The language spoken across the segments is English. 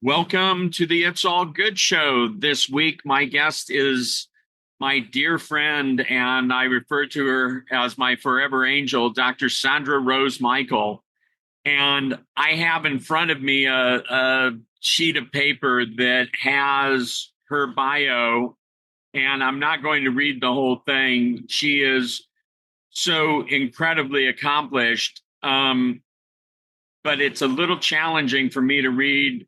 Welcome to the It's All Good show. This week, my guest is my dear friend, and I refer to her as my forever angel, Dr. Sandra Rose Michael. And I have in front of me a sheet of paper that has her bio, and I'm not going to read the whole thing. She is so incredibly accomplished, but it's a little challenging for me to read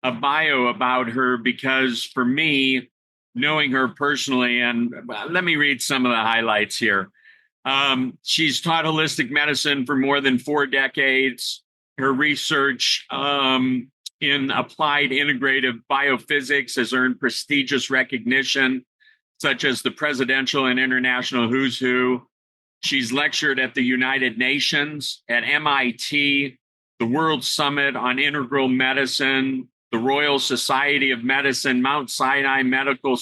a bio about her because for me, knowing her personally, and let me read some of the highlights here. She's taught holistic medicine for more than 4 decades. Her research in applied integrative biophysics has earned prestigious recognition, such as the Presidential and International Who's Who. She's lectured at the United Nations, at MIT, the World Summit on Integral Medicine, the Royal Society of Medicine, Mount Sinai Medical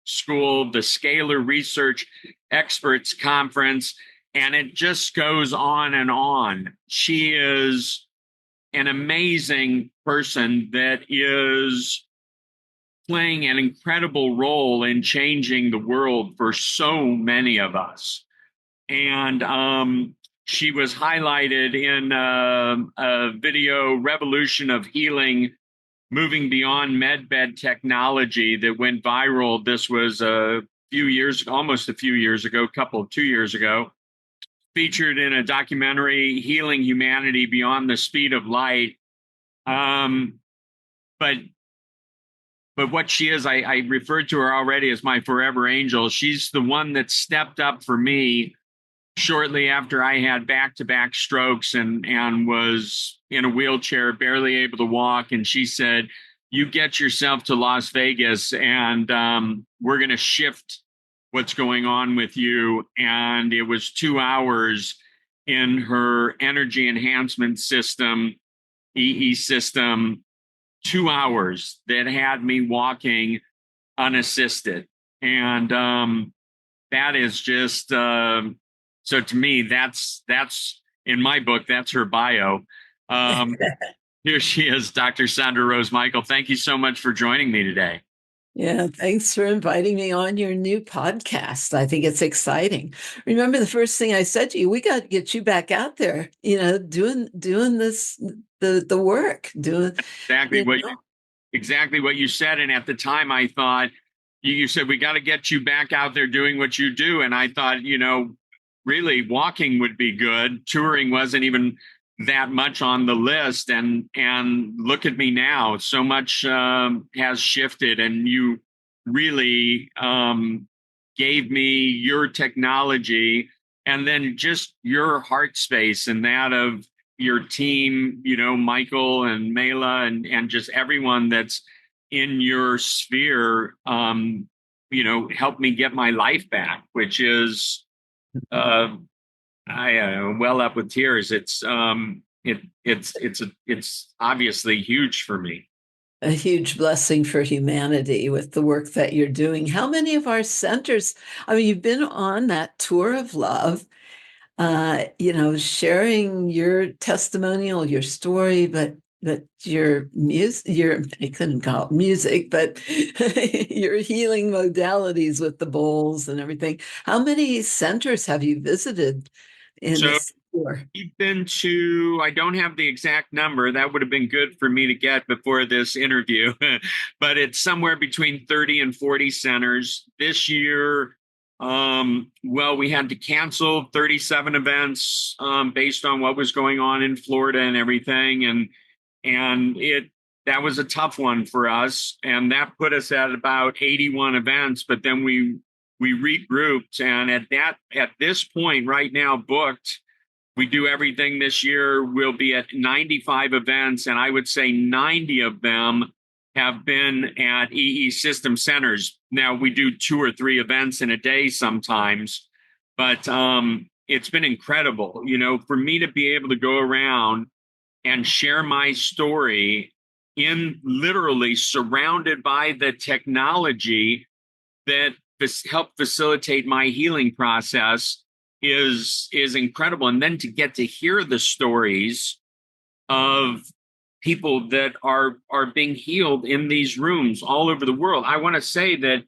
School, the Scalar Research Experts Conference, and it just goes on and on. She is an amazing person that is playing an incredible role in changing the world for so many of us. And she was highlighted in a video, Revolution of Healing, Moving Beyond Medbed Technology, that went viral. This was almost a few years ago, 2 years ago, featured in a documentary, Healing Humanity Beyond the Speed of Light. But what she is, I referred to her already as my forever angel. She's the one that stepped up for me shortly after I had back-to-back strokes and was in a wheelchair, barely able to walk. And she said, you get yourself to Las Vegas and we're going to shift what's going on with you. And it was 2 hours in her energy enhancement system, EESystem, 2 hours that had me walking unassisted. And that is just... So to me, that's in my book, that's her bio. Here she is, Dr. Sandra Rose Michael. Thank you so much for joining me today. Yeah, thanks for inviting me on your new podcast. I think it's exciting. Remember the first thing I said to you, we got to get you back out there, doing this, the work, doing exactly what you said. And at the time I thought, you said, we got to get you back out there doing what you do. And I thought, really walking would be good. Touring wasn't even that much on the list. And look at me now. So much has shifted, and you really gave me your technology and then just your heart space and that of your team, Michael and Mela and just everyone that's in your sphere, helped me get my life back, which is I well up with tears. It's obviously huge for me. A huge blessing for humanity with the work that you're doing. How many of our centers, you've been on that tour of love, sharing your testimonial, your story, but your music, I couldn't call it music, but your healing modalities with the bowls and everything. How many centers have you visited in this tour? We've been to, I don't have the exact number. That would have been good for me to get before this interview, but it's somewhere between 30 and 40 centers. This year, we had to cancel 37 events based on what was going on in Florida and everything. And that was a tough one for us. And that put us at about 81 events, but then we regrouped. And at this point right now booked, we do everything this year. We'll be at 95 events. And I would say 90 of them have been at EESystem centers. Now we do 2 or 3 events in a day sometimes, but it's been incredible, for me to be able to go around and share my story in literally surrounded by the technology that help facilitate my healing process is incredible. And then to get to hear the stories of people that are being healed in these rooms all over the world. I want to say that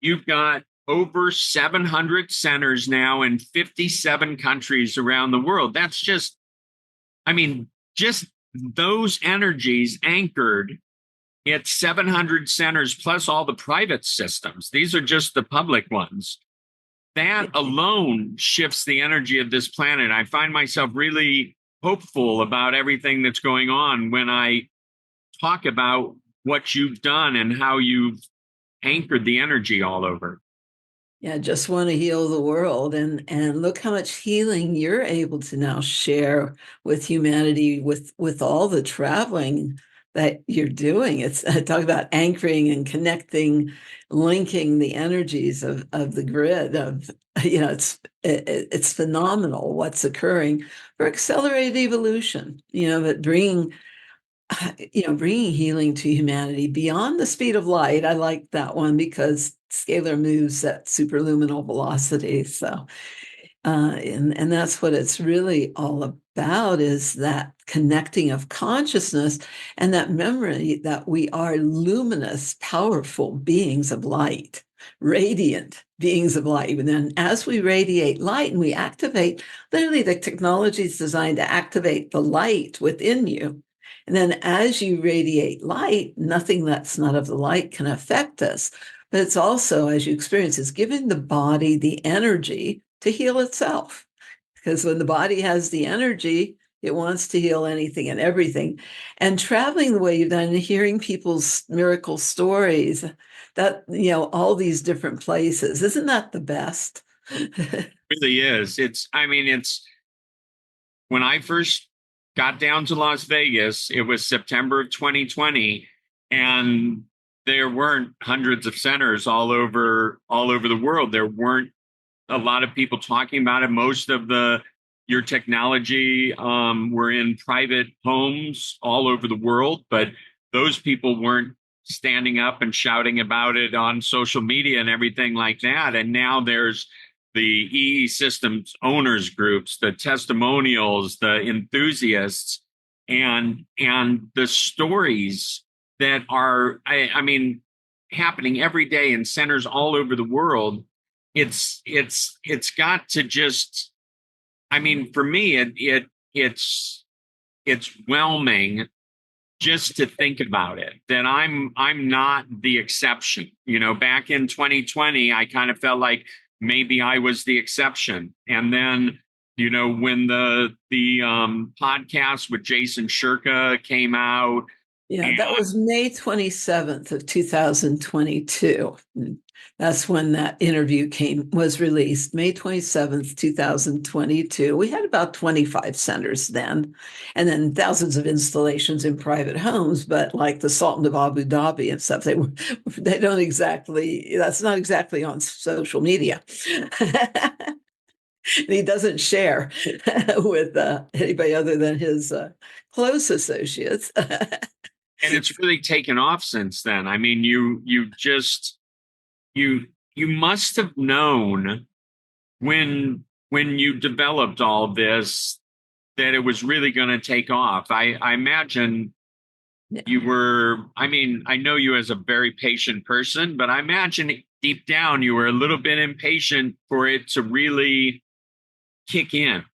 you've got over 700 centers now in 57 countries around the world. That's just, I mean, just those energies anchored at 700 centers plus all the private systems. These are just the public ones. That alone shifts the energy of this planet. I find myself really hopeful about everything that's going on when I talk about what you've done and how you've anchored the energy all over. Yeah, just want to heal the world, and look how much healing you're able to now share with humanity with all the traveling that you're doing. It's talk about anchoring and connecting, linking the energies of the grid of it's phenomenal what's occurring for accelerated evolution. But bringing healing to humanity beyond the speed of light. I like that one because scalar moves at superluminal velocity. So, and that's what it's really all about, is that connecting of consciousness and that memory that we are luminous, powerful beings of light, radiant beings of light. And then as we radiate light and we activate, literally the technology is designed to activate the light within you. And then as you radiate light, nothing that's not of the light can affect us. But it's also, as you experience, is giving the body the energy to heal itself. Because when the body has the energy, it wants to heal anything and everything. And traveling the way you've done and hearing people's miracle stories, that, all these different places, isn't that the best? It really is. It's when I first got down to Las Vegas, it was September of 2020, and there weren't hundreds of centers all over the world. There weren't a lot of people talking about it. Most of your technology were in private homes all over the world, but those people weren't standing up and shouting about it on social media and everything like that. And now there's the EESystem owners groups, the testimonials, the enthusiasts, and the stories that are, happening every day in centers all over the world. It's got to just, for me, it's whelming just to think about it, that I'm not the exception. Back in 2020, I kind of felt like maybe I was the exception. And then, when the podcast with Jason Shirka came out. Yeah, that was May 27th of 2022. That's when that interview was released, May 27th, 2022. We had about 25 centers then, and then thousands of installations in private homes, but like the Sultan of Abu Dhabi and stuff, that's not exactly on social media. He doesn't share with anybody other than his close associates. And it's really taken off since then. You must have known when you developed all this that it was really going to take off. I imagine you were, I know you as a very patient person, but I imagine deep down you were a little bit impatient for it to really kick in.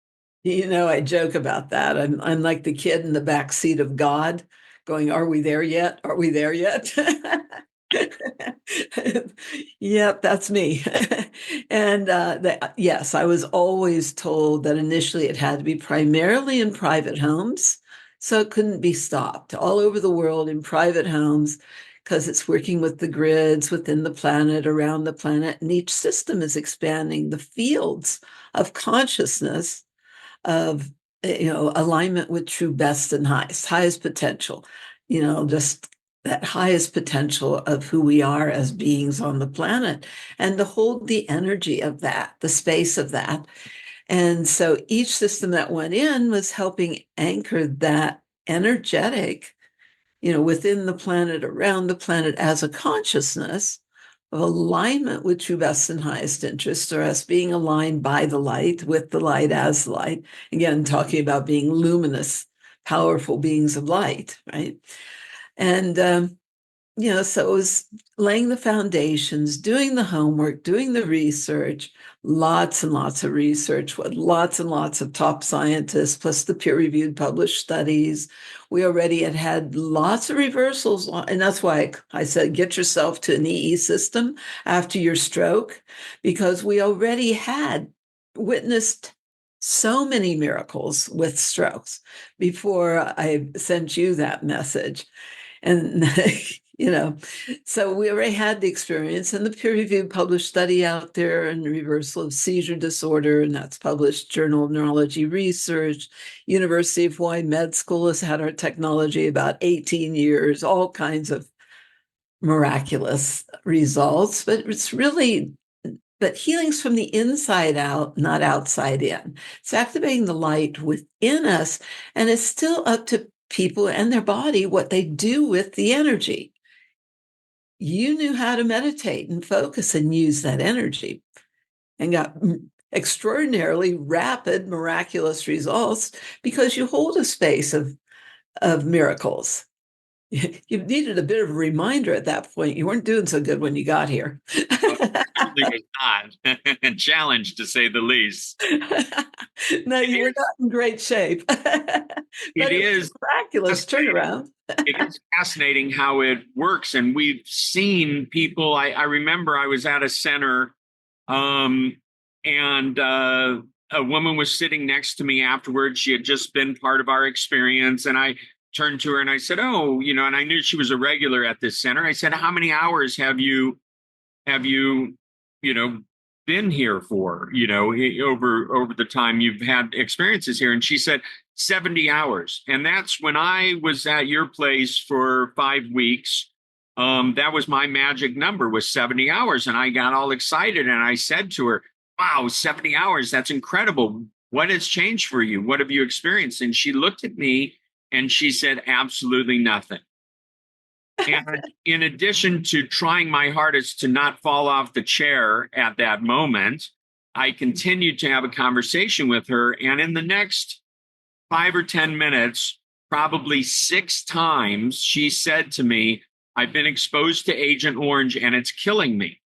I joke about that. I'm like the kid in the back seat of God going, are we there yet? Are we there yet? Yep, that's me. And yes, I was always told that initially it had to be primarily in private homes, so it couldn't be stopped all over the world in private homes, because it's working with the grids within the planet, around the planet, and each system is expanding the fields of consciousness of alignment with true best and highest potential, just that highest potential of who we are as beings on the planet, and to hold the energy of that, the space of that, And so each system that went in was helping anchor that energetic, within the planet, around the planet, as a consciousness of alignment with true best and highest interest, or us being aligned by the light, with the light as the light. Again, talking about being luminous, powerful beings of light, right? And so it was laying the foundations, doing the homework, doing the research, lots and lots of research with lots and lots of top scientists, plus the peer-reviewed published studies. We already had lots of reversals. And that's why I said, get yourself to an EESystem after your stroke, because we already had witnessed so many miracles with strokes before I sent you that message. And, so we already had the experience, and the peer-reviewed published study out there in reversal of seizure disorder, and that's published Journal of Neurology Research. University of Hawaii Med School has had our technology about 18 years, all kinds of miraculous results, but healing's from the inside out, not outside in. It's activating the light within us, and it's still up to people and their body what they do with the energy. You knew how to meditate and focus and use that energy and got extraordinarily rapid, miraculous results because you hold a space of miracles. You needed a bit of a reminder at that point. You weren't doing so good when you got here. Certainly was not. Challenged, to say the least. No, you were not in great shape. But it was a miraculous turnaround. It is fascinating how it works. And we've seen people. I remember I was at a center, and a woman was sitting next to me afterwards. She had just been part of our experience. And I turned to her and I said, "Oh, and I knew she was a regular at this center. I said, how many hours have you, been here for, over the time you've had experiences here?" And she said, 70 hours. And that's when I was at your place for 5 weeks. That was my magic number, was 70 hours. And I got all excited and I said to her, "Wow, 70 hours. That's incredible. What has changed for you? What have you experienced?" And she looked at me and she said, "Absolutely nothing." And in addition to trying my hardest to not fall off the chair at that moment, I continued to have a conversation with her. And in the next 5 or 10 minutes, probably 6 times, she said to me, "I've been exposed to Agent Orange and it's killing me."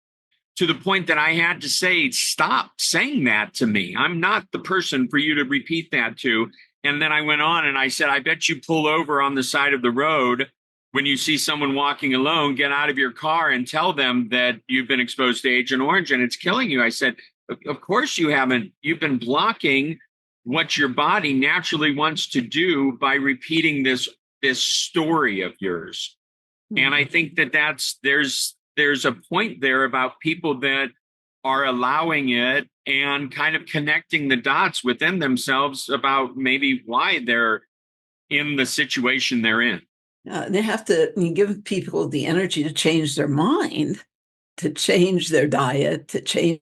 To the point that I had to say, "Stop saying that to me. I'm not the person for you to repeat that to." And then I went on and I said, "I bet you pull over on the side of the road when you see someone walking alone, get out of your car and tell them that you've been exposed to Agent Orange and it's killing you." I said, "Of course you haven't. You've been blocking what your body naturally wants to do by repeating this story of yours." Mm-hmm. And I think there's a point there about people that are allowing it and kind of connecting the dots within themselves about maybe why they're in the situation they're in. They have to give people the energy to change their mind, to change their diet, to change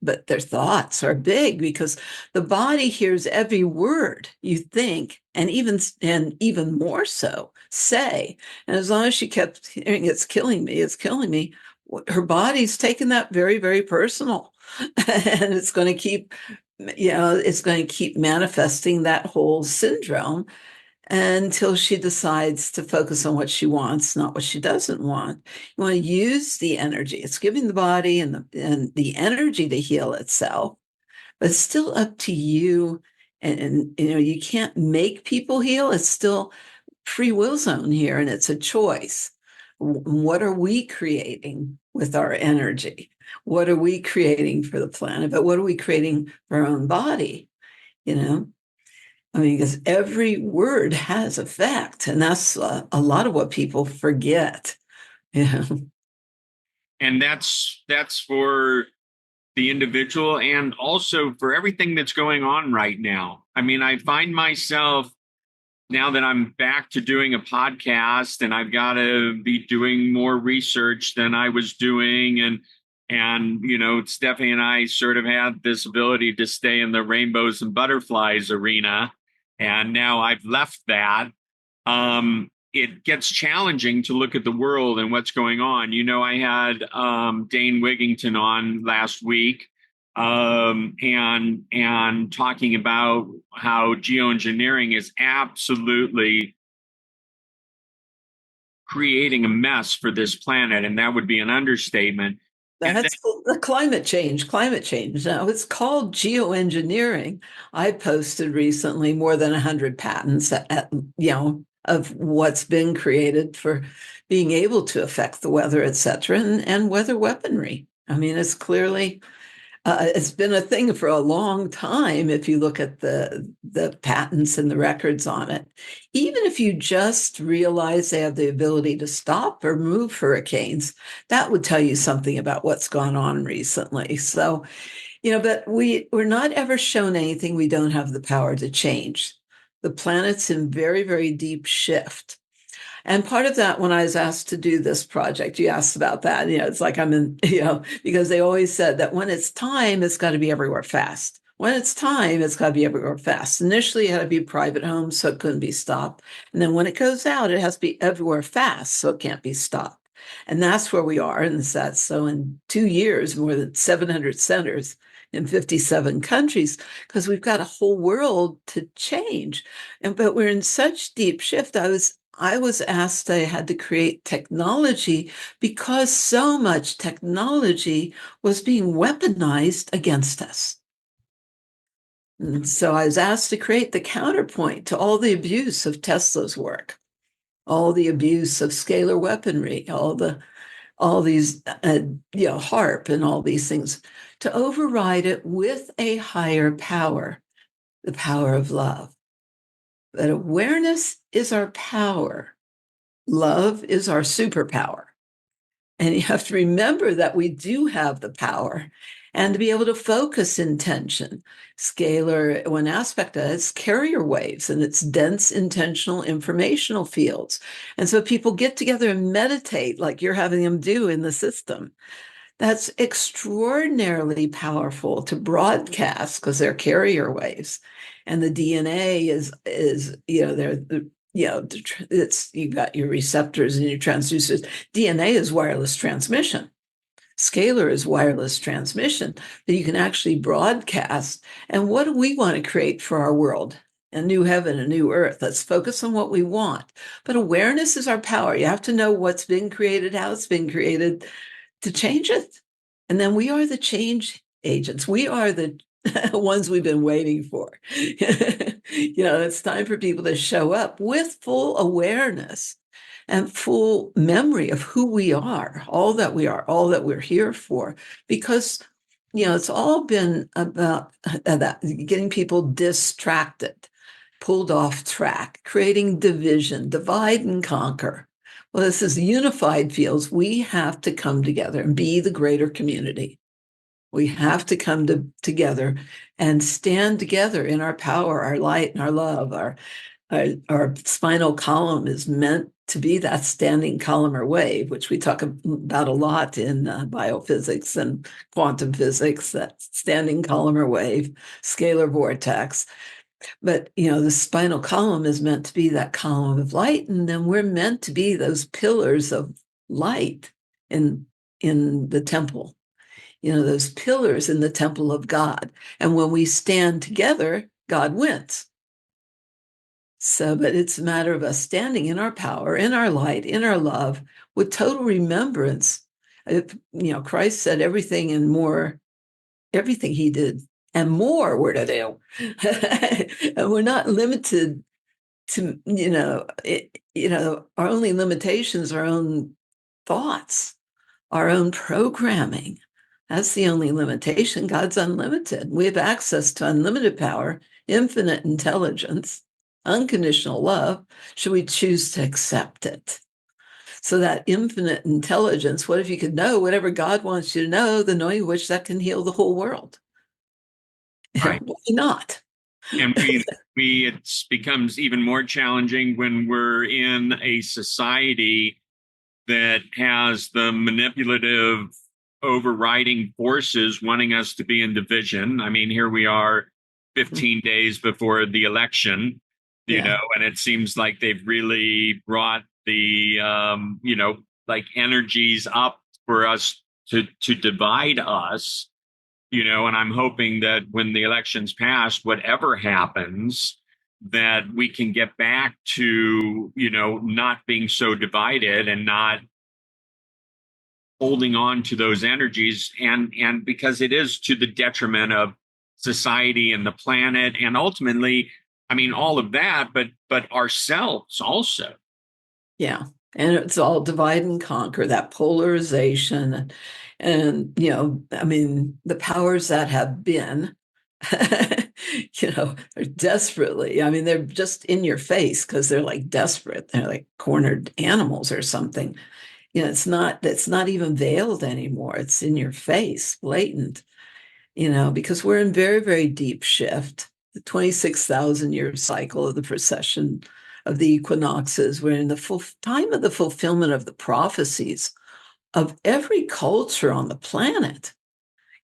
but their thoughts are big because the body hears every word you think, and even more so say. And as long as she kept hearing, "It's killing me, it's killing me," her body's taken that very, very personal. And it's going to keep manifesting that whole syndrome until she decides to focus on what she wants, not what she doesn't want. You want to use the energy. It's giving the body and the energy to heal itself, but it's still up to you. And you can't make people heal. It's still free will zone here, and it's a choice. What are we creating with our energy? What are we creating for the planet? But what are we creating for our own body? I mean, because every word has effect, and that's a lot of what people forget. And that's for the individual and also for everything that's going on right now. I mean, I find myself, now that I'm back to doing a podcast and I've got to be doing more research than I was doing, And, Stephanie and I sort of had this ability to stay in the rainbows and butterflies arena. And now I've left that. It gets challenging to look at the world and what's going on. I had Dane Wigington on last week, and talking about how geoengineering is absolutely creating a mess for this planet, and that would be an understatement. That's the climate change. Climate change. Now it's called geoengineering. I posted recently more than 100 patents of what's been created for being able to affect the weather, et cetera, and weather weaponry. I mean, it's been a thing for a long time if you look at the patents and the records on it. Even if you just realize they have the ability to stop or move hurricanes, that would tell you something about what's gone on recently. So, but we're not ever shown anything we don't have the power to change. The planet's in very, very deep shift. And part of that, when I was asked to do this project, you asked about that. It's like I'm in, because they always said that when it's time, it's got to be everywhere fast. When it's time, it's got to be everywhere fast. Initially, it had to be private homes, so it couldn't be stopped. And then when it goes out, it has to be everywhere fast, so it can't be stopped. And that's where we are. And that's so in 2 years, more than 700 centers in 57 countries, because we've got a whole world to change. But we're in such deep shift. I was asked, I had to create technology because so much technology was being weaponized against us. And so I was asked to create the counterpoint to all the abuse of Tesla's work, all the abuse of scalar weaponry, all these, HARP and all these things, to override it with a higher power, the power of love. But awareness is our power. Love is our superpower. And you have to remember that we do have the power and to be able to focus intention. Scalar, one aspect of it is carrier waves, and it's dense intentional informational fields. And so people get together and meditate like you're having them do in the system. That's extraordinarily powerful to broadcast because they're carrier waves. And the DNA is they're it's you've got your receptors and your transducers. DNA is wireless transmission. Scalar is wireless transmission that you can actually broadcast. And what do we want to create for our world? A new heaven, a new earth. Let's focus on what we want. But awareness is our power. You have to know what's been created, how it's been created to change it. And then we are the change agents. We are the ones we've been waiting for. It's time for people to show up with full awareness and full memory of who we are, all that we are, all that we're here for. Because, it's all been about that, getting people distracted, pulled off track, creating division, divide and conquer. Well, this is unified fields. We have to come together and be the greater community. We have to come together and stand together in our power, our light, and our love. Our spinal column is meant to be that standing column or wave, which we talk about a lot in biophysics and quantum physics, that standing column or wave, scalar vortex. But, the spinal column is meant to be that column of light. And then we're meant to be those pillars of light in the temple, those pillars in the temple of God. And when we stand together, God wins. So, but it's a matter of us standing in our power, in our light, in our love, with total remembrance. Christ said everything and more, everything he did and more we're to do. And we're not limited to, our only limitations are our own thoughts, our own programming. That's the only limitation. God's unlimited. We have access to unlimited power, infinite intelligence, unconditional love. Should we choose to accept it? So that infinite intelligence, what if you could know whatever God wants you to know, the knowing of which that can heal the whole world? Right. Why not? And it becomes even more challenging when we're in a society that has the manipulative overriding forces wanting us to be in division. I mean, here we are 15 days before the election, Yeah. and it seems like they've really brought the, like energies up for us to divide us, and I'm hoping that when the election's passed, whatever happens, that we can get back to, not being so divided and not holding on to those energies, and because it is to the detriment of society and the planet, and ultimately, I mean, all of that, but ourselves also. Yeah. And it's all divide and conquer, that polarization. And, I mean, the powers that have been, are desperately, I mean, they're just in your face because they're like desperate. They're like cornered animals or something. It's not even veiled anymore. It's in your face, blatant, because we're in very, very deep shift. The 26,000 year cycle of the precession of the equinoxes. We're in the full time of the fulfillment of the prophecies of every culture on the planet.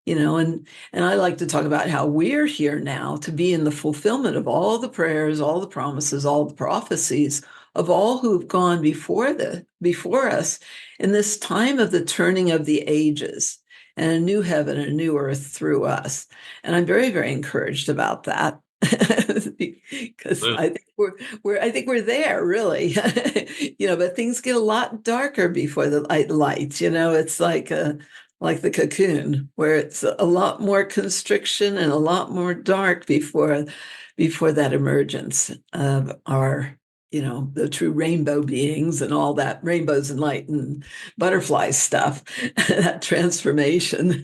And I like to talk about how we're here now to be in the fulfillment of all the prayers, all the promises, all the prophecies of all who've gone before us in this time of the turning of the ages and a new heaven and a new earth through us. And I'm very, very encouraged about that. Because I think we're there really. But things get a lot darker before the light. It's like the cocoon, where it's a lot more constriction and a lot more dark before that emergence of our, the true rainbow beings and all that rainbows and light and butterfly stuff, that transformation.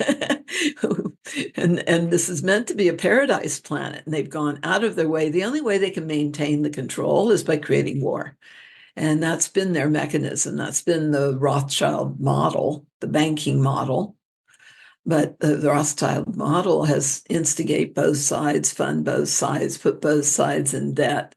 And this is meant to be a paradise planet, and they've gone out of their way. The only way they can maintain the control is by creating war. And that's been their mechanism. That's been the Rothschild model, the banking model. But the Rothschild model has instigate both sides, fund both sides, put both sides in debt,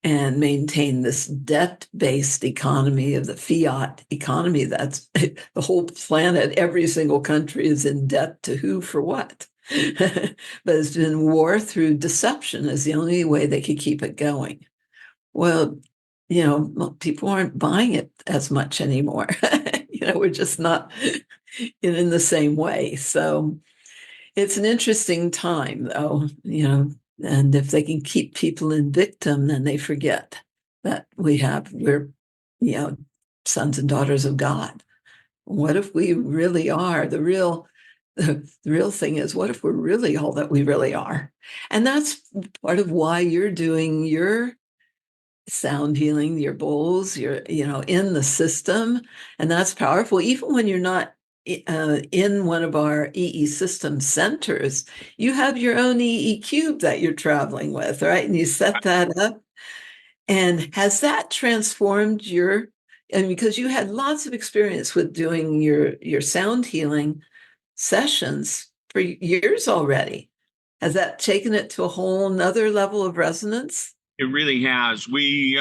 and maintain this debt-based economy of the fiat economy. That's the whole planet. Every single country is in debt to who for what. But it's been war through deception is the only way they could keep it going. Well, people aren't buying it as much anymore. We're just not in the same way. So it's an interesting time, though, and if they can keep people in victim, then they forget that we're, you know, sons and daughters of God. What if we really are the real thing is, what if we're really all that we really are? And that's part of why you're doing your sound healing, your bowls, you're, in the system. And that's powerful. Even when you're not in one of our EESystem centers, you have your own EE cube that you're traveling with, right? And you set that up. And has that transformed and because you had lots of experience with doing your sound healing sessions for years already, has that taken it to a whole nother level of resonance? It really has. We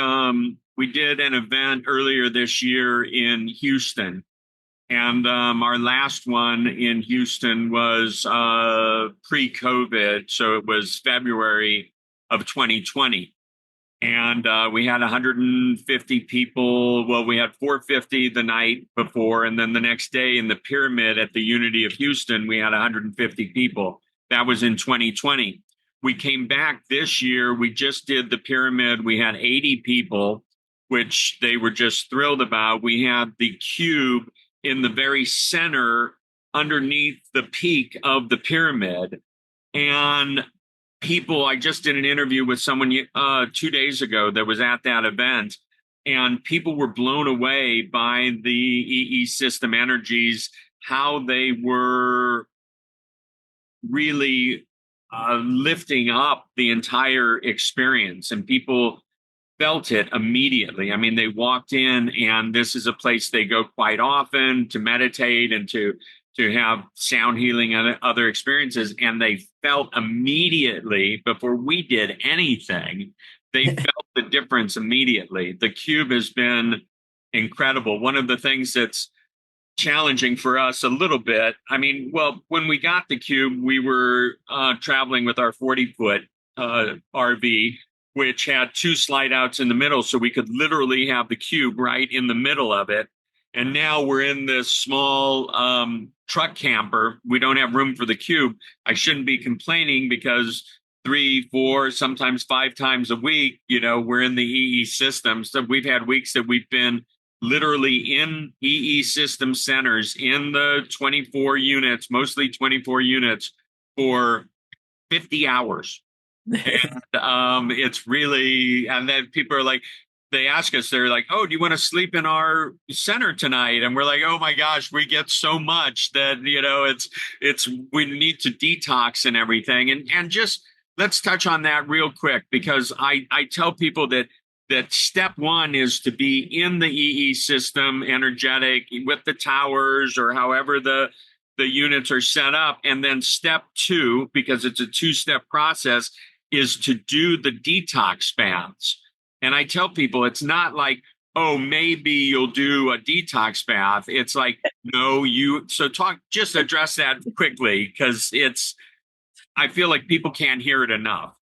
did an event earlier this year in Houston, and our last one in Houston was pre-COVID, so it was February of 2020. And we had 150 people. Well, we had 450 the night before, and then the next day in the pyramid at the Unity of Houston, we had 150 people. That was in 2020. We came back this year. We just did the pyramid. We had 80 people, which they were just thrilled about. We had the cube in the very center underneath the peak of the pyramid. And I just did an interview with someone 2 days ago that was at that event, and people were blown away by the EESystem energies, how they were really lifting up the entire experience, and people felt it immediately. I mean, they walked in, and this is a place they go quite often to meditate and to have sound healing and other experiences, and they felt immediately before we did anything. They felt the difference immediately. The cube has been incredible. One of the things that's challenging for us a little bit. I mean, well, when we got the cube, we were traveling with our 40-foot RV, which had two slide outs in the middle, so we could literally have the cube right in the middle of it. And now we're in this small truck camper. We don't have room for the cube. I shouldn't be complaining because 3, 4, sometimes 5 times a week, we're in the EESystem. So we've had weeks that we've been literally in EESystem centers in the 24 units, mostly 24 units for 50 hours. And it's really, and then people are like, they ask us, they're like, oh, do you want to sleep in our center tonight? And we're like, oh my gosh, we get so much that, we need to detox and everything. And just let's touch on that real quick, because I tell people that step one is to be in the EESystem, energetic, with the towers or however the units are set up. And then step two, because it's a 2-step process, is to do the detox baths. And I tell people it's not like, oh, maybe you'll do a detox bath. It's like, no, just address that quickly, because I feel like people can't hear it enough.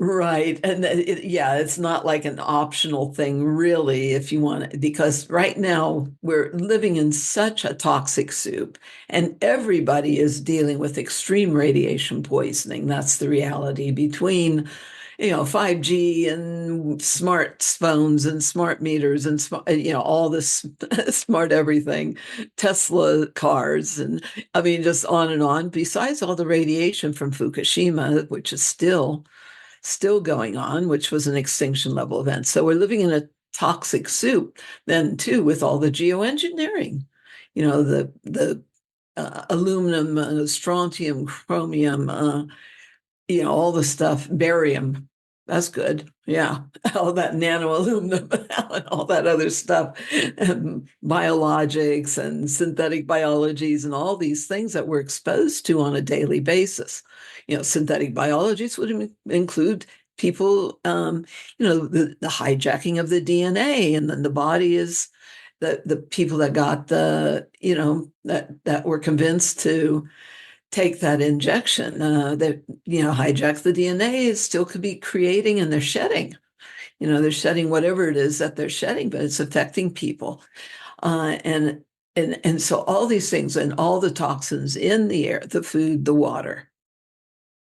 Right. And it's not like an optional thing, really, if you want it, because right now we're living in such a toxic soup, and everybody is dealing with extreme radiation poisoning. That's the reality between 5G and smartphones and smart meters and all this smart everything, Tesla cars, and I mean just on and on. Besides all the radiation from Fukushima, which is still going on, which was an extinction level event. So we're living in a toxic soup then too, with all the geoengineering, the aluminum, strontium, chromium, all the stuff, barium. That's good. Yeah. All that nano aluminum and all that other stuff, and biologics and synthetic biologies and all these things that we're exposed to on a daily basis. Synthetic biologies would include people, the hijacking of the DNA, and then the body is the people that got that were convinced to take that injection, that hijack the DNA, still could be creating, and they're shedding. They're shedding whatever it is that they're shedding, but it's affecting people. And so all these things and all the toxins in the air, the food, the water,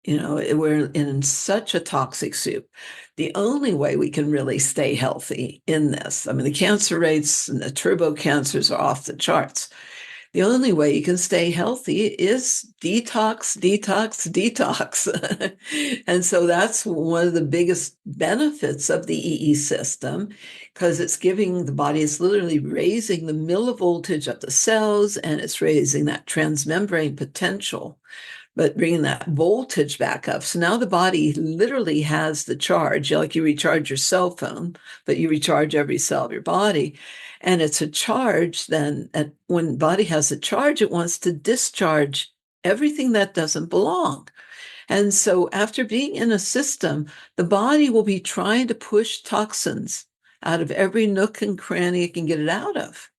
we're in such a toxic soup. The only way we can really stay healthy in this, I mean, the cancer rates and the turbo cancers are off the charts. The only way you can stay healthy is detox, detox, detox. And so that's one of the biggest benefits of the EESystem, because it's giving the body, it's literally raising the millivoltage of the cells, and it's raising that transmembrane potential, but bringing that voltage back up. So now the body literally has the charge, like you recharge your cell phone, but you recharge every cell of your body. And it's a charge then, when the body has a charge, it wants to discharge everything that doesn't belong. And so after being in a system, the body will be trying to push toxins out of every nook and cranny it can get it out of.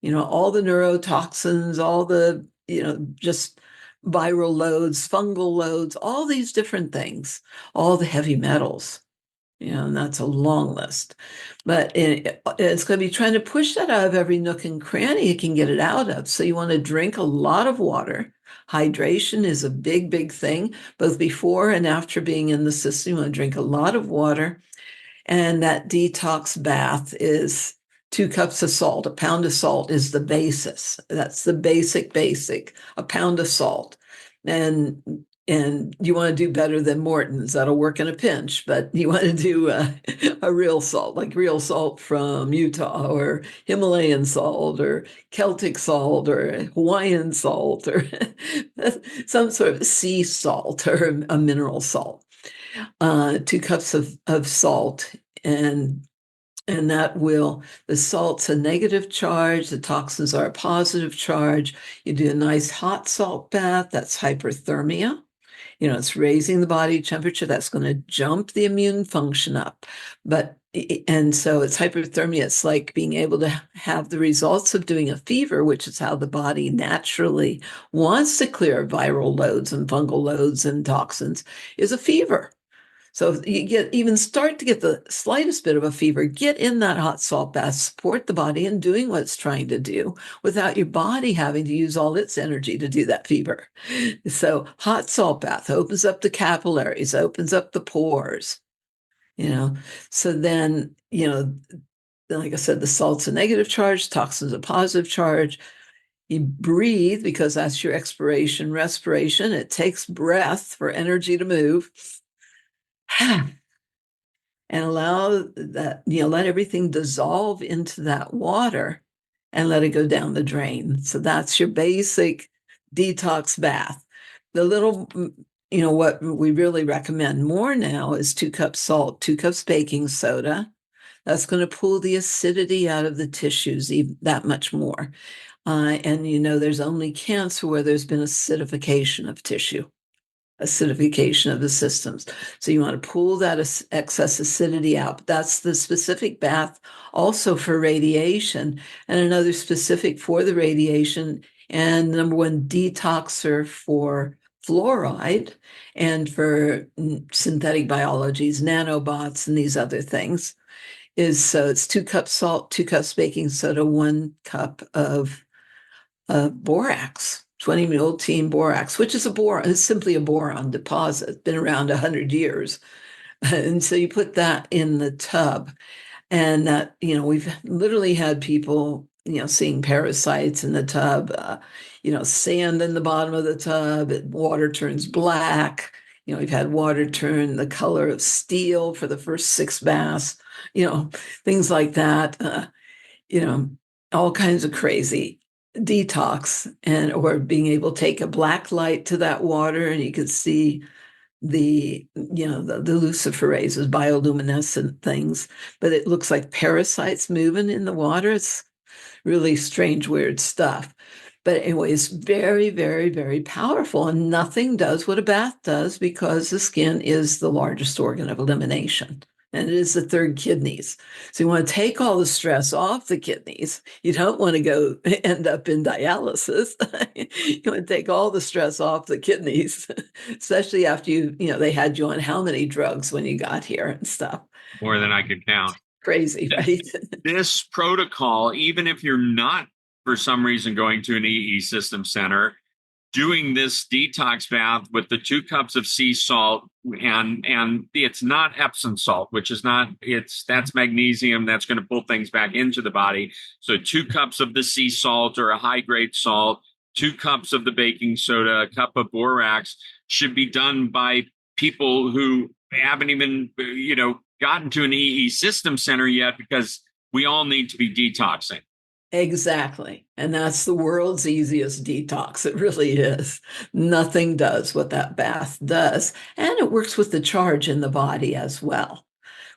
All the neurotoxins, all the, just viral loads, fungal loads, all these different things, all the heavy metals. And that's a long list. But it's going to be trying to push that out of every nook and cranny it can get it out of. So you want to drink a lot of water. Hydration is a big, big thing, both before and after being in the system. You want to drink a lot of water. And that detox bath is 2 cups of salt. A pound of salt is the basis. That's the basic, a pound of salt. And you want to do better than Morton's. That'll work in a pinch, but you want to do a real salt, like real salt from Utah, or Himalayan salt, or Celtic salt, or Hawaiian salt, or some sort of sea salt, or a mineral salt. 2 cups of salt, and the salt's a negative charge, the toxins are a positive charge. You do a nice hot salt bath, that's hyperthermia. It's raising the body temperature, that's going to jump the immune function up. But And so it's hyperthermia. It's like being able to have the results of doing a fever, which is how the body naturally wants to clear viral loads and fungal loads and toxins, is a fever. So you start to get the slightest bit of a fever, get in that hot salt bath, support the body in doing what it's trying to do without your body having to use all its energy to do that fever. So hot salt bath opens up the capillaries, opens up the pores, you know. So then, like I said, the salt's a negative charge, toxins a positive charge. You breathe because that's your expiration, respiration. It takes breath for energy to move. And allow that, let everything dissolve into that water and let it go down the drain. So that's your basic detox bath. The little, what we really recommend more now is 2 cups salt, 2 cups baking soda. That's going to pull the acidity out of the tissues even that much more. And there's only cancer where there's been acidification of tissue, acidification of the systems. So you want to pull that excess acidity out. That's the specific bath also for radiation, and another specific for the radiation, and number one detoxer for fluoride and for synthetic biologies, nanobots, and these other things. So it's 2 cups salt, 2 cups baking soda, 1 cup of borax, 20 multein borax, which is it's simply a boron deposit. It's been around 100 years. And so you put that in the tub, and that, we've literally had people, seeing parasites in the tub, sand in the bottom of the tub, water turns black. We've had water turn the color of steel for the first 6 baths, things like that. You know, all kinds of crazy detox, and or being able to take a black light to that water and you could see the luciferases, bioluminescent things, but it looks like parasites moving in the water. It's really strange, weird stuff. But anyway, it's very, very, very powerful, and nothing does what a bath does because the skin is the largest organ of elimination. And it is the third kidneys. So you want to take all the stress off the kidneys. You don't want to go end up in dialysis. You want to take all the stress off the kidneys, especially after they had you on how many drugs when you got here and stuff. More than I could count. Crazy, right? This protocol, even if you're not for some reason going to an EESystem center, doing this detox bath with the 2 cups of sea salt, and it's not Epsom salt, which is not, that's magnesium that's going to pull things back into the body. So 2 cups of the sea salt or a high grade salt, 2 cups of the baking soda, a cup of borax should be done by people who haven't even gotten to an EESystem center yet, because we all need to be detoxing. Exactly. And that's the world's easiest detox. It really is. Nothing does what that bath does. And it works with the charge in the body as well,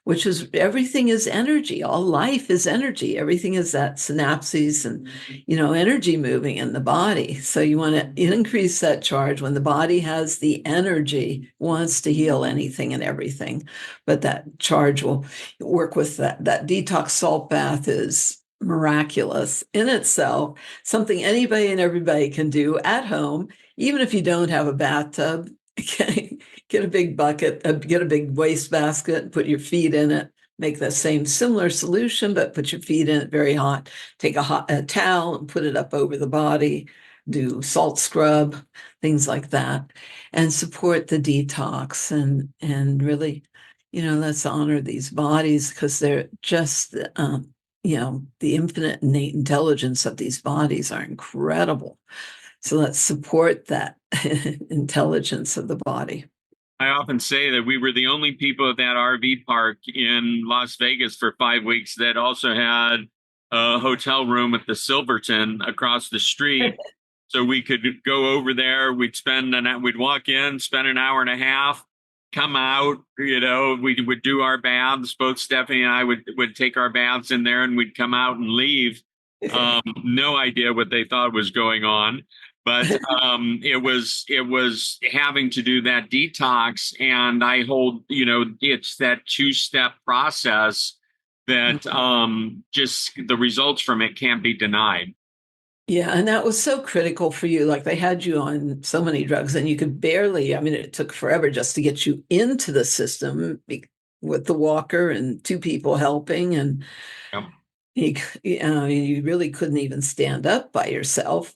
which is everything is energy. All life is energy. Everything is that synapses and, energy moving in the body. So you want to increase that charge when the body has the energy, wants to heal anything and everything. But that charge will work with that. That detox salt bath is miraculous in itself, something anybody and everybody can do at home, even if you don't have a bathtub. Get a big bucket, get a big waste basket, put your feet in it, make the same similar solution, but put your feet in it very hot. Take a towel and put it up over the body, do salt scrub, things like that, and support the detox, and really, let's honor these bodies because they're just the infinite innate intelligence of these bodies are incredible. So let's support that intelligence of the body. I often say that we were the only people at that RV park in Las Vegas for 5 weeks that also had a hotel room at the Silverton across the street. So we could go over there. We'd walk in, spend an hour and a half, come out. We would do our baths. Both Stephanie and I would take our baths in there, and we'd come out and leave. No idea what they thought was going on. But it was having to do that detox, and I hold, it's that 2-step process that just the results from it can't be denied. Yeah, and that was so critical for you. Like they had you on so many drugs, and you could barely, I mean, it took forever just to get you into the system with the walker and two people helping. And Yep. you really couldn't even stand up by yourself.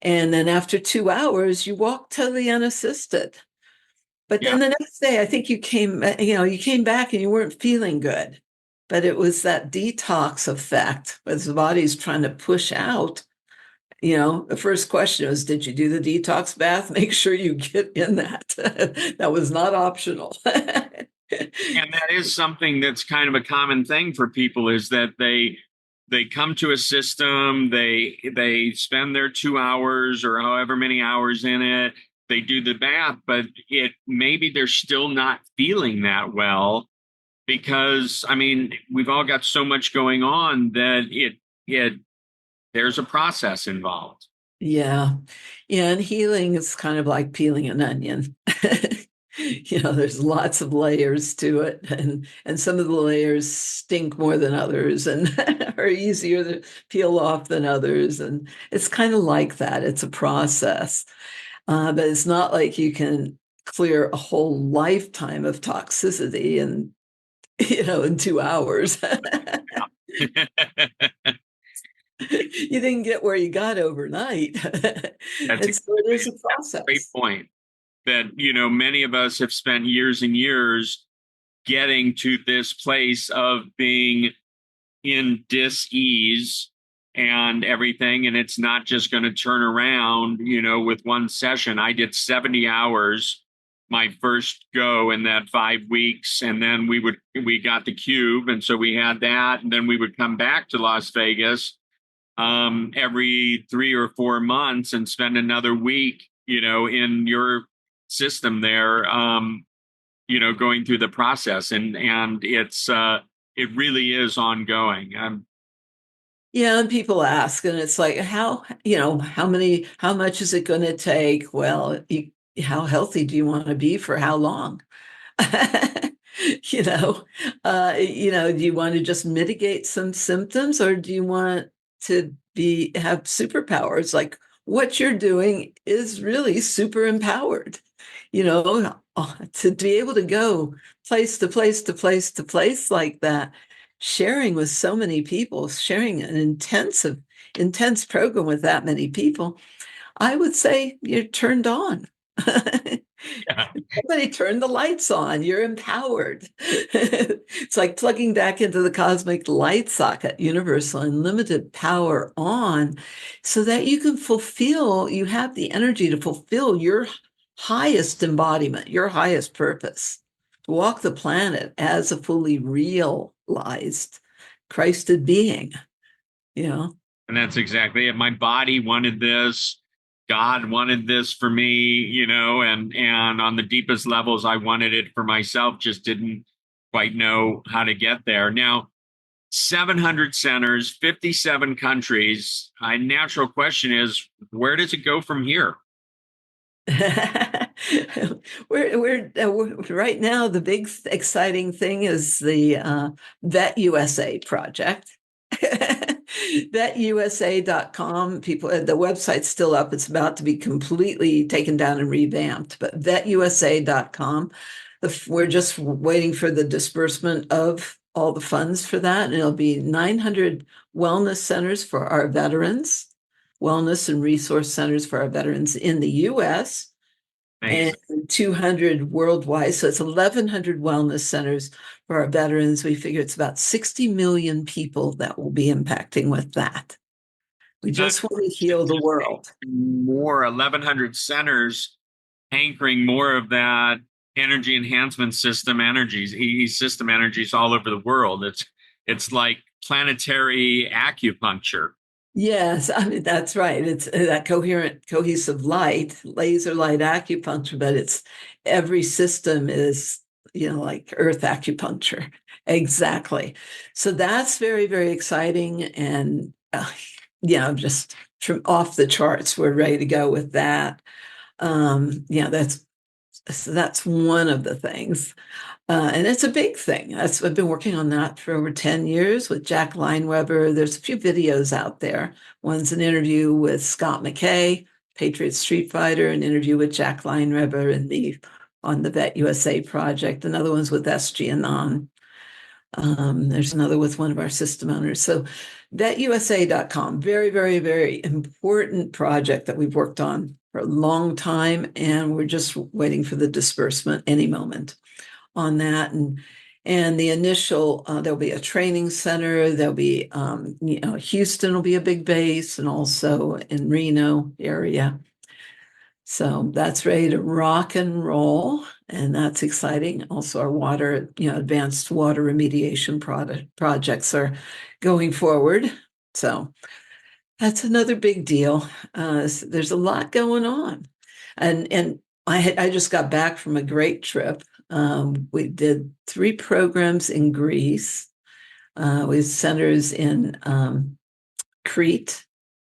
And then after 2 hours, you walked totally unassisted. But Yeah. then the next day, I think you came back and you weren't feeling good. But it was that detox effect as the body's trying to push out. The first question was, did you do the detox bath? Make sure you get in that. That was not optional. And that is something that's kind of a common thing for people, is that they come to a system, they spend their 2 hours or however many hours in it, they do the bath, but it maybe they're still not feeling that well, because I mean, we've all got so much going on that it there's a process involved. Yeah. Yeah. And healing is kind of like peeling an onion. There's lots of layers to it, and some of the layers stink more than others and are easier to peel off than others. And it's kind of like that. It's a process. But it's not like you can clear a whole lifetime of toxicity in 2 hours. You didn't get where you got overnight. That's And so it is a a great process. point. That many of us have spent years and years getting to this place of being in dis-ease and everything, and it's not just going to turn around with one session. I did 70 hours my first go in that 5 weeks, and then we got the cube, and so we had that, and then we would come back to Las Vegas every 3 or 4 months and spend another week in your system there, going through the process, and it really is ongoing. Yeah, and people ask, and it's like, how much is it going to take? Well, how healthy do you want to be for how long? you know, do you want to just mitigate some symptoms, or do you want to have superpowers? Like what you're doing is really super empowered, to be able to go place to place to place to place like that, sharing with so many people, sharing an intense program with that many people. I would say you're turned on. Yeah. Somebody turn the lights on. You're empowered. It's like plugging back into the cosmic light socket, universal unlimited power on, so that you have the energy to fulfill your highest embodiment, your highest purpose, to walk the planet as a fully realized Christed being, you know? And that's exactly it. My body wanted this. God wanted this for me, and on the deepest levels, I wanted it for myself, just didn't quite know how to get there. Now, 700 centers, 57 countries. My natural question is, where does it go from here? We're right now, the big exciting thing is the Vet USA project. VetUSA.com. People, the website's still up. It's about to be completely taken down and revamped, but VetUSA.com. We're just waiting for the disbursement of all the funds for that. And it'll be 900 wellness centers for our veterans, wellness and resource centers for our veterans in the US, and Amazing. 200 worldwide. So it's 1,100 wellness centers for our veterans. We figure it's about 60 million people that will be impacting with that. We just want to heal the world. More 1,100 centers anchoring more of that energy enhancement system energies, EESystem energies all over the world. It's like planetary acupuncture. Yes, I mean, that's right. It's that coherent, cohesive light, laser light acupuncture, but it's every system is, like earth acupuncture. Exactly. So that's very, very exciting. And, just from off the charts, we're ready to go with that. That's one of the things. And it's a big thing. I've been working on that for over 10 years with Jack Lineweber. There's a few videos out there. One's an interview with Scott McKay, Patriot Street Fighter, an interview with Jack Lineweber on the Vet USA project. Another one's with SG Anon. There's another with one of our system owners. So vetusa.com, very, very, very important project that we've worked on for a long time. And we're just waiting for the disbursement any moment on that. And the initial, there'll be a training center. There'll be, Houston will be a big base, and also in Reno area. So that's ready to rock and roll, and that's exciting. Also, our water, advanced water remediation projects are going forward. So that's another big deal. There's a lot going on, and I just got back from a great trip. We did 3 programs in Greece with centers in Crete.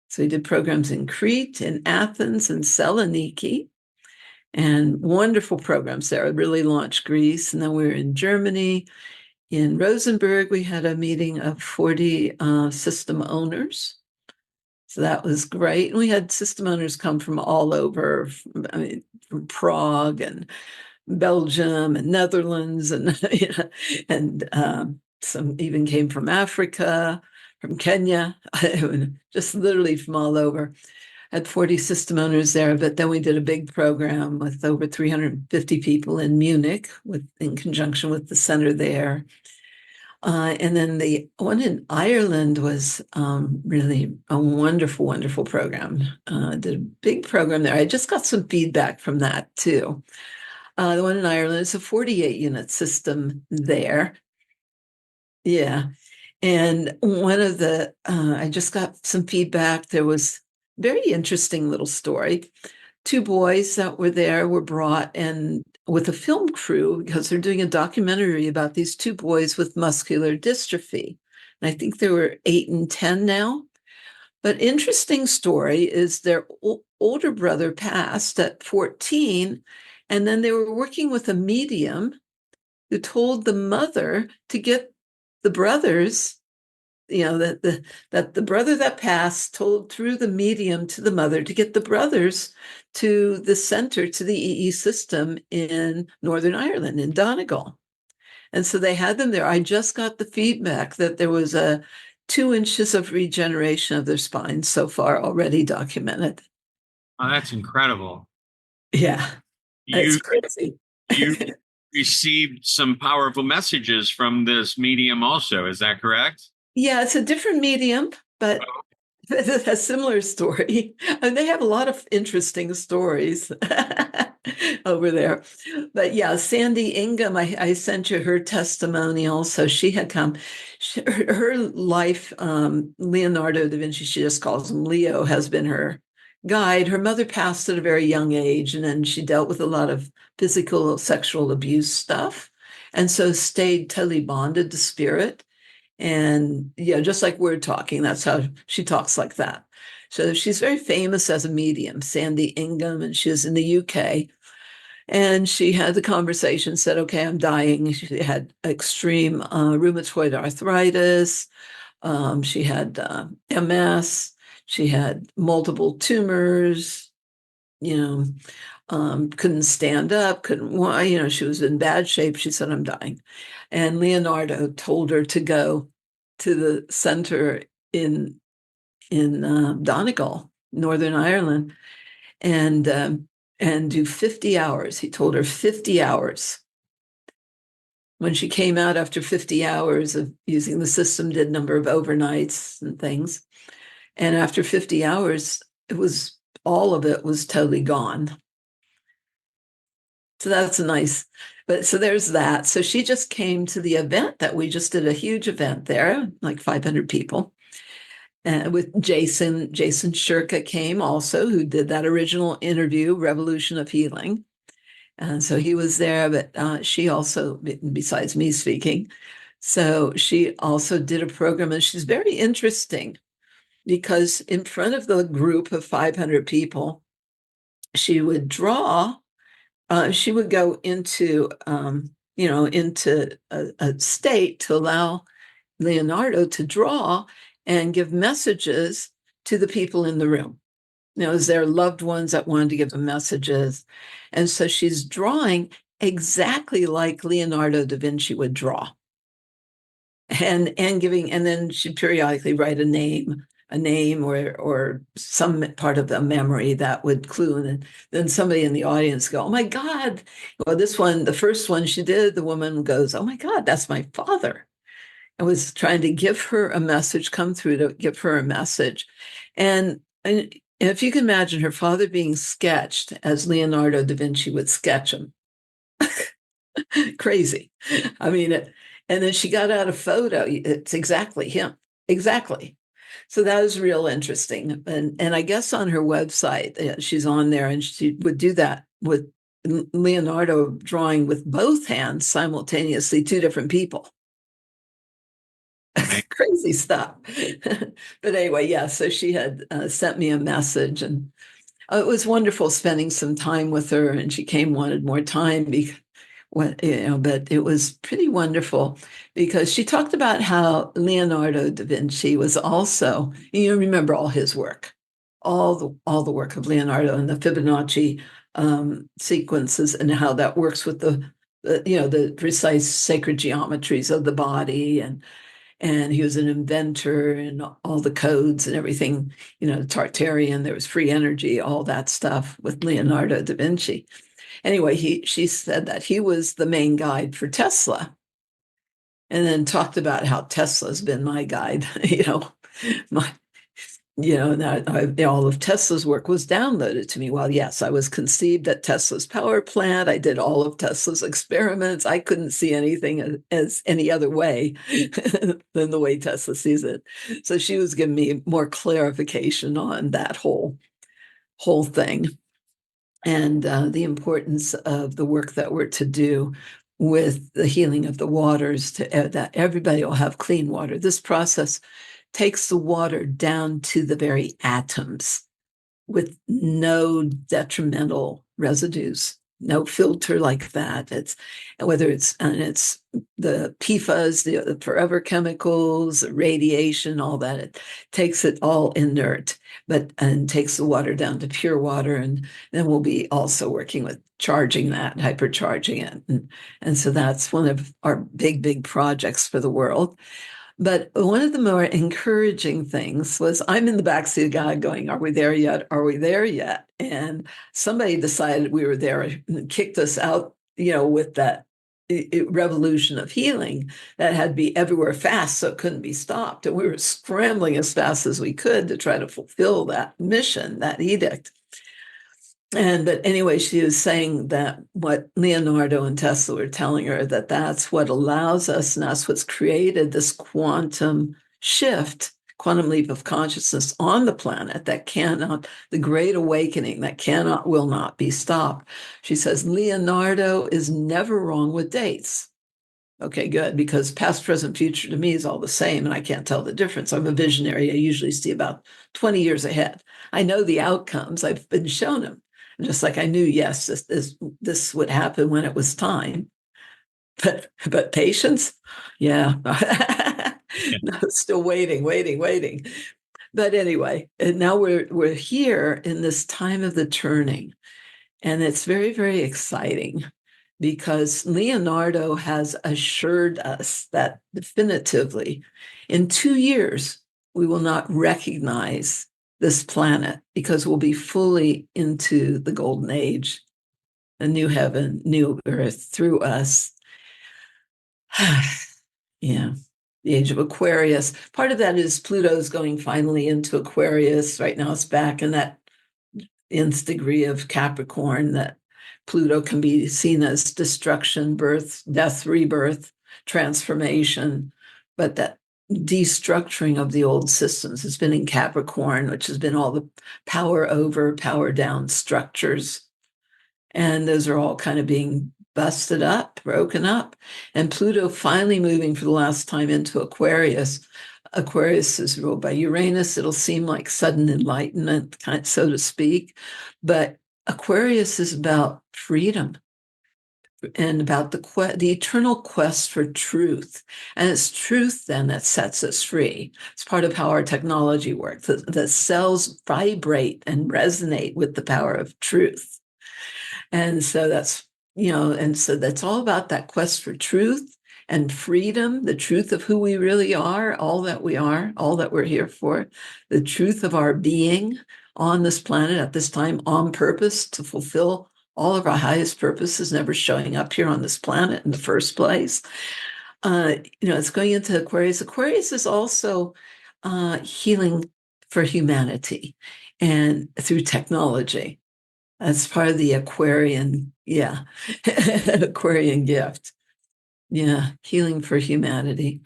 So we did programs in Crete, in Athens, and Saloniki, and wonderful programs there. It really launched Greece. And then we were in Germany. In Rosenberg, we had a meeting of 40 system owners. So that was great. And we had system owners come from all over, from Prague and Belgium and Netherlands, and some even came from Africa, from Kenya, just literally from all over. Had 40 system owners there, but then we did a big program with over 350 people in Munich, in conjunction with the center there. And then the one in Ireland was really a wonderful, wonderful program. Did a big program there. I just got some feedback from that too. The one in Ireland is a 48-unit system there. Yeah. And I just got some feedback. There was a very interesting little story. 2 boys that were there were brought in with a film crew because they're doing a documentary about these 2 boys with muscular dystrophy. And I think they were 8 and 10 now. But interesting story is their older brother passed at 14, and then they were working with a medium who told the mother to get the brothers, that the brother that passed told through the medium to the mother to get the brothers to the center, to the EESystem in Northern Ireland, in Donegal. And so they had them there. I just got the feedback that there was 2 inches of regeneration of their spine so far already documented. Oh, that's incredible. Yeah, it's You crazy. you received some powerful messages from this medium also, is that correct? Yeah, it's a different medium, but it's a similar story. And they have a lot of interesting stories over there. But yeah, Sandy Ingham, I sent you her testimonial. So she had come, her life, Leonardo da Vinci, she just calls him Leo, has been her guide. Her mother passed at a very young age, and then she dealt with a lot of physical, sexual abuse stuff. And so stayed totally bonded to spirit. And yeah, just like we're talking, that's how she talks, like that. So she's very famous as a medium, Sandy Ingham, and she's in the UK. And she had the conversation, said, okay, I'm dying. She had extreme rheumatoid arthritis. She had MS. She had multiple tumors, couldn't stand up, couldn't walk, she was in bad shape. She said, I'm dying. And Leonardo told her to go to the center in Donegal, Northern Ireland, and do 50 hours. He told her 50 hours. When she came out after 50 hours of using the system, did a number of overnights and things. And after 50 hours, all of it was totally gone. So that's so there's that. So she just came to the event that we just did, a huge event there, like 500 people. With Jason Shirka came also, who did that original interview, Revolution of Healing. And so he was there, but she also, besides me speaking, so she also did a program, and she's very interesting because in front of the group of 500 people, she would draw. She would go into, into a state to allow Leonardo to draw and give messages to the people in the room. As their loved ones that wanted to give them messages. And so she's drawing exactly like Leonardo da Vinci would draw. And then she'd periodically write a name or some part of the memory that would clue. And then somebody in the audience go, "Oh my God." Well, the first one she did, the woman goes, "Oh my God, that's my father." I was trying to give her a message, come through to give her a message. And if you can imagine her father being sketched as Leonardo da Vinci would sketch him. Crazy. I mean, and then she got out a photo. It's exactly him. Exactly. So that was real interesting. And I guess on her website, she's on there, and she would do that with Leonardo drawing with both hands simultaneously, two different people. Crazy stuff. But anyway, yeah, so she had sent me a message, and it was wonderful spending some time with her, and she wanted more time but it was pretty wonderful because she talked about how Leonardo da Vinci was also, remember all his work, all the work of Leonardo and the Fibonacci sequences, and how that works with the precise sacred geometries of the body, and he was an inventor, and all the codes and everything, Tartarian, there was free energy, all that stuff with Leonardo da Vinci. Anyway, she said that he was the main guide for Tesla, and then talked about how Tesla's been my guide, my, that all of Tesla's work was downloaded to me. Well, yes, I was conceived at Tesla's power plant. I did all of Tesla's experiments. I couldn't see anything as any other way than the way Tesla sees it. So she was giving me more clarification on that whole thing, and the importance of the work that we're to do with the healing of the waters, that everybody will have clean water. This process takes the water down to the very atoms with no detrimental residues, no filter like that. It's the PFAS, the forever chemicals, radiation, all that. It takes it all inert, and takes the water down to pure water. And then we'll be also working with charging that, hypercharging it. And so that's one of our big projects for the world. But one of the more encouraging things was I'm in the backseat of God going, "Are we there yet? Are we there yet?" And somebody decided we were there and kicked us out, with that revolution of healing that had to be everywhere fast, so it couldn't be stopped. And we were scrambling as fast as we could to try to fulfill that mission, that edict. But anyway, she was saying that what Leonardo and Tesla were telling her, that's what allows us, and that's what's created this quantum shift, quantum leap of consciousness on the planet the great awakening that will not be stopped. She says, Leonardo is never wrong with dates. Okay, good, because past, present, future to me is all the same, and I can't tell the difference. I'm a visionary. I usually see about 20 years ahead. I know the outcomes. I've been shown them. Just like I knew, yes, this would happen when it was time. But patience, yeah. No, still waiting. But anyway, and now we're here in this time of the turning, and it's very, very exciting because Leonardo has assured us that definitively in 2 years we will not recognize this planet because we'll be fully into the golden age, a new heaven, new earth through us. Yeah, the age of Aquarius. Part of that is Pluto's going finally into Aquarius. Right now it's back in that nth degree of Capricorn, that Pluto can be seen as destruction, birth, death, rebirth, transformation, but that destructuring of the old systems has been in Capricorn, which has been all the power over, power down structures. And those are all kind of being busted up, broken up. And Pluto finally moving for the last time into Aquarius. Aquarius is ruled by Uranus. It'll seem like sudden enlightenment, so to speak. But Aquarius is about freedom. about the eternal quest for truth. And it's truth then that sets us free. It's part of how our technology works. The cells vibrate and resonate with the power of truth. And so that's all about that quest for truth and freedom, the truth of who we really are, all that we're here for, the truth of our being on this planet at this time on purpose to fulfill all of our highest purposes, never showing up here on this planet in the first place. It's going into Aquarius. Aquarius is also healing for humanity and through technology. That's part of the Aquarian, Aquarian gift. Yeah, healing for humanity.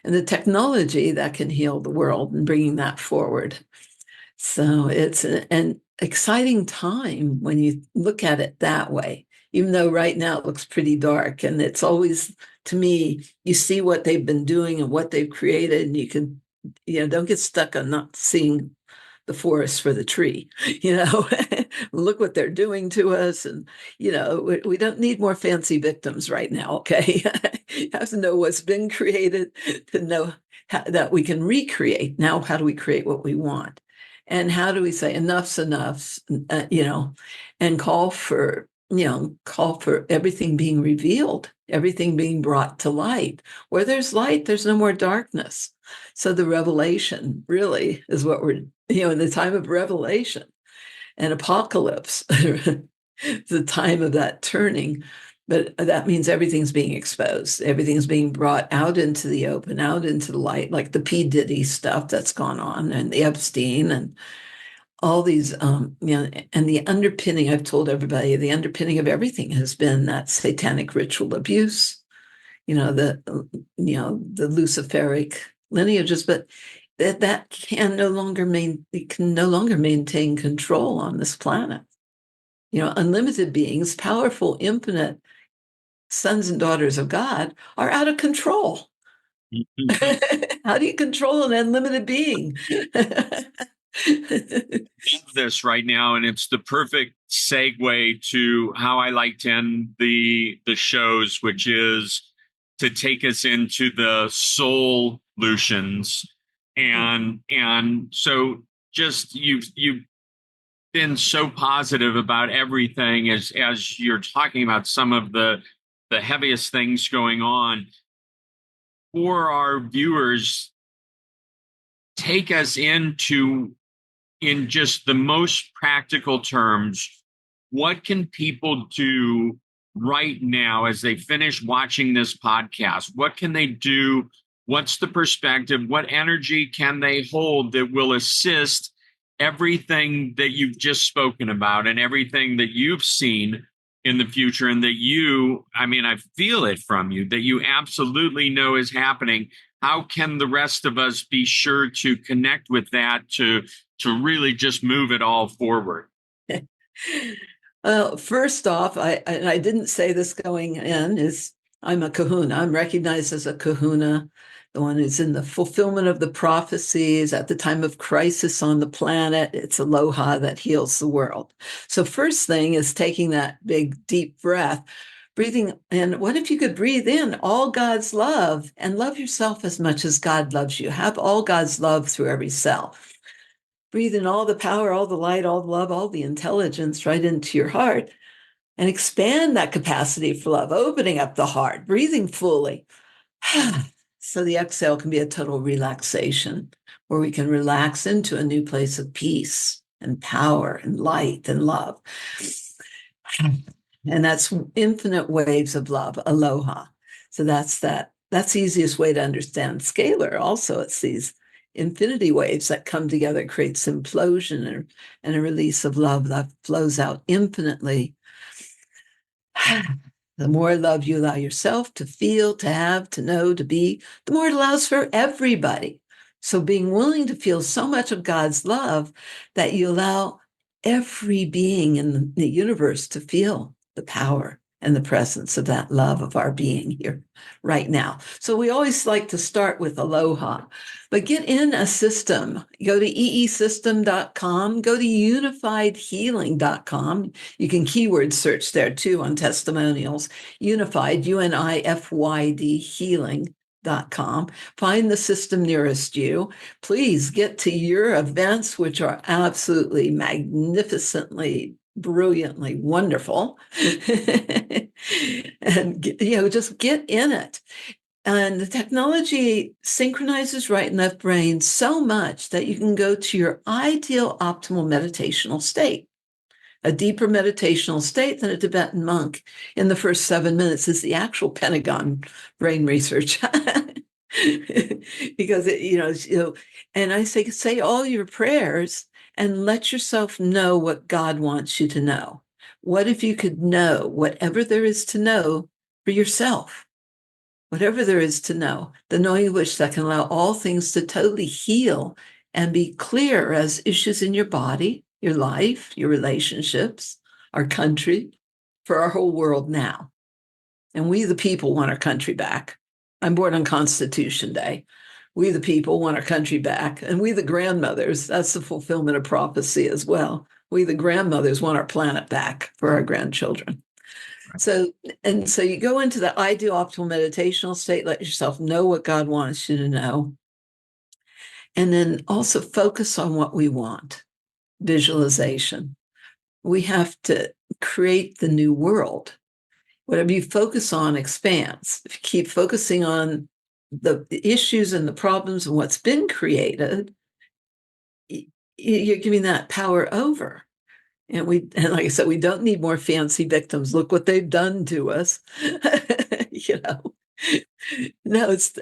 And the technology that can heal the world and bringing that forward. So it's an exciting time when you look at it that way, even though right now it looks pretty dark. And it's always, to me, you see what they've been doing and what they've created, and you can, don't get stuck on not seeing the forest for the tree, look what they're doing to us. And, we don't need more fancy victims right now. Okay. You have to know what's been created to know that we can recreate. Now, how do we create what we want? And how do we say enough's enough, and call for everything being revealed, everything being brought to light. Where there's light, there's no more darkness. So the revelation really is what we're, in the time of revelation and apocalypse, the time of that turning. But that means everything's being exposed. Everything's being brought out into the open, out into the light, like the P. Diddy stuff that's gone on and the Epstein and all these, and the underpinning, I've told everybody, the underpinning of everything has been that satanic ritual abuse, the Luciferic lineages, but that can no longer maintain control on this planet. Unlimited beings, powerful, infinite sons and daughters of God are out of control. How do you control an unlimited being? This right now, and it's the perfect segue to how I like to end the shows, which is to take us into the solutions. And so just you've been so positive about everything as you're talking about some of the heaviest things going on. For our viewers, take us into, in just the most practical terms, what can people do right now as they finish watching this podcast? What can they do? What's the perspective? What energy can they hold that will assist everything that you've just spoken about and everything that you've seen in the future, and that I feel it from you, that you absolutely know is happening? How can the rest of us be sure to connect with that to really just move it all forward? Well, first off, I didn't say this going in, is I'm a kahuna. I'm recognized as a kahuna, the one who's in the fulfillment of the prophecies at the time of crisis on the planet. It's aloha that heals the world. So first thing is taking that big, deep breath, breathing. And what if you could breathe in all God's love and love yourself as much as God loves you? Have all God's love through every cell. Breathe in all the power, all the light, all the love, all the intelligence right into your heart, and expand that capacity for love, opening up the heart, breathing fully. So the exhale can be a total relaxation, where we can relax into a new place of peace and power and light and love. And that's infinite waves of love, aloha. So that's the easiest way to understand scalar. Also, it's these infinity waves that come together, creates implosion and a release of love that flows out infinitely. The more love you allow yourself to feel, to have, to know, to be, the more it allows for everybody. So being willing to feel so much of God's love that you allow every being in the universe to feel the power and the presence of that love of our being here right now. So we always like to start with aloha, but get in a system. Go to EESystem.com, go to unifiedhealing.com. You can keyword search there too on testimonials. Unified, UNIFYD healing.com. Find the system nearest you. Please get to your events, which are absolutely magnificently, brilliantly wonderful. And just get in it. And the technology synchronizes right and left brain so much that you can go to your ideal optimal meditational state. A deeper meditational state than a Tibetan monk in the first 7 minutes is the actual Pentagon brain research. Because and I say all your prayers and let yourself know what God wants you to know. What if you could know whatever there is to know for yourself? Whatever there is to know, the knowing of which that can allow all things to totally heal and be clear as issues in your body, your life, your relationships, our country, for our whole world now. And we, the people, want our country back. I'm born on Constitution Day. We, the people, want our country back. And we, the grandmothers, that's the fulfillment of prophecy as well. We, the grandmothers, want our planet back for our grandchildren. So you go into the ideal optimal meditational state, let yourself know what God wants you to know. And then also focus on what we want. Visualization. We have to create the new world. Whatever you focus on expands. If you keep focusing on the issues and the problems and what's been created, you're giving that power over. And like I said, we don't need more fancy victims. Look what they've done to us. No, it's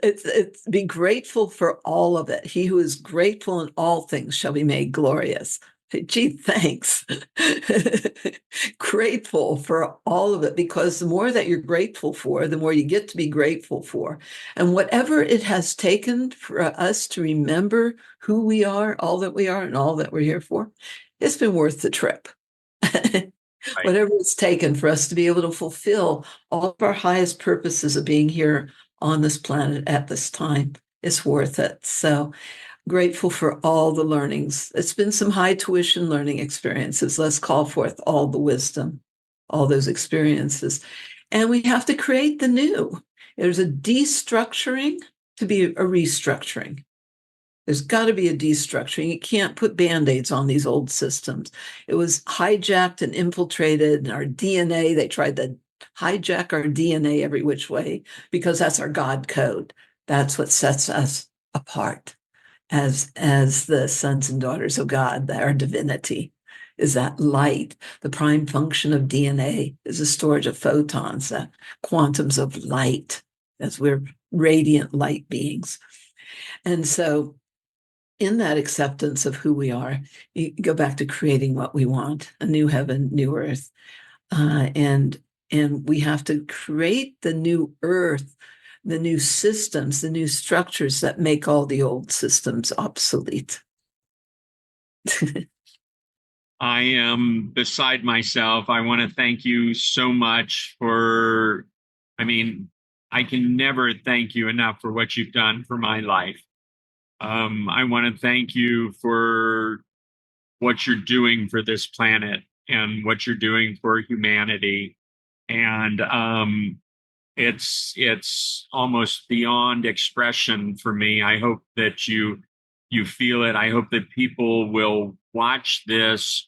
be grateful for all of it. He who is grateful in all things shall be made glorious. Gee, thanks. Grateful for all of it, because the more that you're grateful for, the more you get to be grateful for. And whatever it has taken for us to remember who we are, all that we are, and all that we're here for, it's been worth the trip. Right. Whatever it's taken for us to be able to fulfill all of our highest purposes of being here on this planet at this time, it's worth it. So grateful for all the learnings. It's been some high tuition learning experiences. Let's call forth all the wisdom, all those experiences. And we have to create the new. There's a destructuring to be a restructuring. There's got to be a destructuring. You can't put Band-Aids on these old systems. It was hijacked and infiltrated, and our DNA, they tried to hijack our DNA every which way because that's our God code. That's what sets us apart as the sons and daughters of God, our divinity is that light. The prime function of DNA is the storage of photons, quantums of light, as we're radiant light beings. And so in that acceptance of who we are, you go back to creating what we want, a new heaven, new earth. And we have to create the new earth, the new systems, the new structures that make all the old systems obsolete. I am beside myself. I want to thank you so much I can never thank you enough for what you've done for my life. I want to thank you for what you're doing for this planet and what you're doing for humanity. And it's almost beyond expression for me. I hope that you feel it. I hope that people will watch this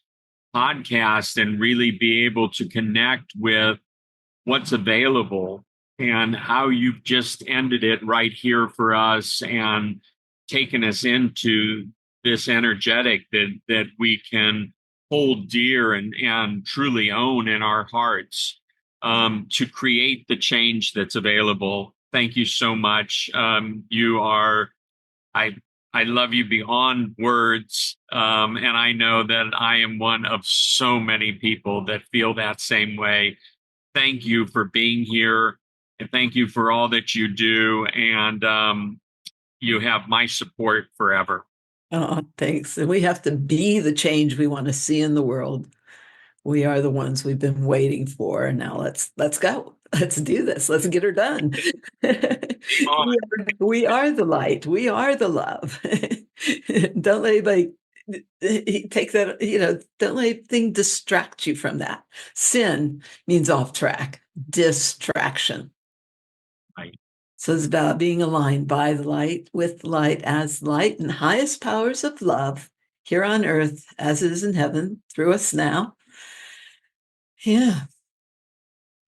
podcast and really be able to connect with what's available and how you've just ended it right here for us and taken us into this energetic that we can hold dear and truly own in our hearts, to create the change that's available. Thank you so much. I love you beyond words. And I know that I am one of so many people that feel that same way. Thank you for being here. And thank you for all that you do. And you have my support forever. Oh, thanks. And we have to be the change we want to see in the world. we are the ones we've been waiting for. And now let's go. Let's do this. Let's get her done. We are the light. We are the love. Don't let anybody take that, don't let anything distract you from that. Sin means off track, distraction. Right. So it's about being aligned by the light, with the light, as light and highest powers of love here on earth as it is in heaven through us now. Yeah.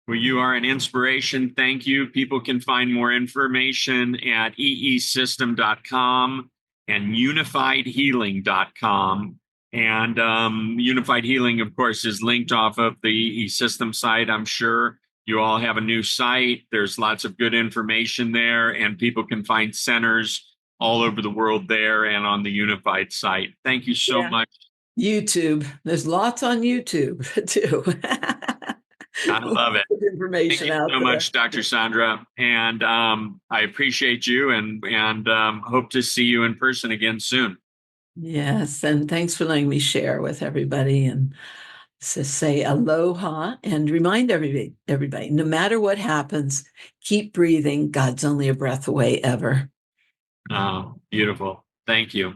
Well, you are an inspiration. Thank you. People can find more information at eesystem.com and unifiedhealing.com. And Unified Healing, of course, is linked off of the EESystem site, I'm sure. You all have a new site. There's lots of good information there, and people can find centers all over the world there and on the Unified site. Thank you so much. YouTube. There's lots on YouTube too. I love it. Information Thank you out so there. much, Dr. Sandra. And I appreciate you and hope to see you in person again soon. Yes. And thanks for letting me share with everybody. And so say aloha and remind everybody, no matter what happens, keep breathing. God's only a breath away ever. Oh, beautiful. Thank you.